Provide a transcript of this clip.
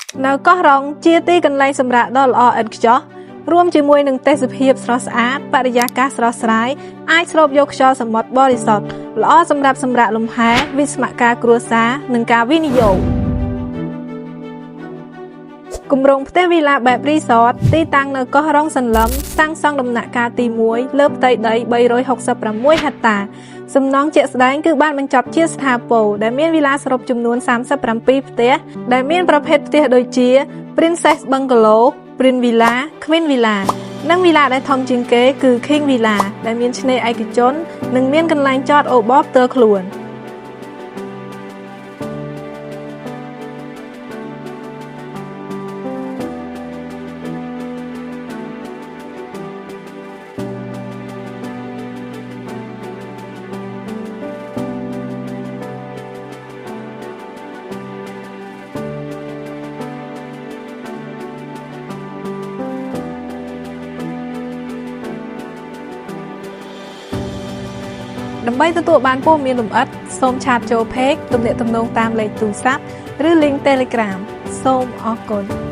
នៅកោះរងជាទីកន្លែងសម្រាកដ៏ល្អឥតខ្ចោះរួមជាមួយនឹងទេសភាពស្រស់ស្អាតបរិយាកាសស្រស់ស្រាយអាចស្រូបយកខ្យល់សមុទ្របរិសុទ្ធល្អសម្រាប់សម្រាកលំហែវិស្មការគ្រួសារនិងការវិនិយោគគម្រោងផ្ទះវីឡាបែបរីសតទីតាំងនៅកោះរ៉ុងសន្លឹមសាងសង់ដំណាក់កាលទី1លើផ្ទៃដី366ហិកតាសំណង់ជាក់ស្ដែងគឺបានបញ្ចប់ជាស្ថាពរដែលមានវីឡាសរុបចំនួន37ផ្ទះដែលមានប្រភេទផ្ទះដូចជា Princess Bungalow, Prince Villa, Queen Villa និងវីឡាដែលធំជាងគេគឺ King Villa ដែលមានឆ្នេរឯកជននិងមានកន្លែងចតអូបផ្ទាល់ខ្លួនដើម្បីទទួលបានព័ត៌មានលម្អិតសូមឆាតចូល Page ទំនាក់ទំនងតាមលេខទូរស័ព្ទឬ Link Telegram សូមអរគុណ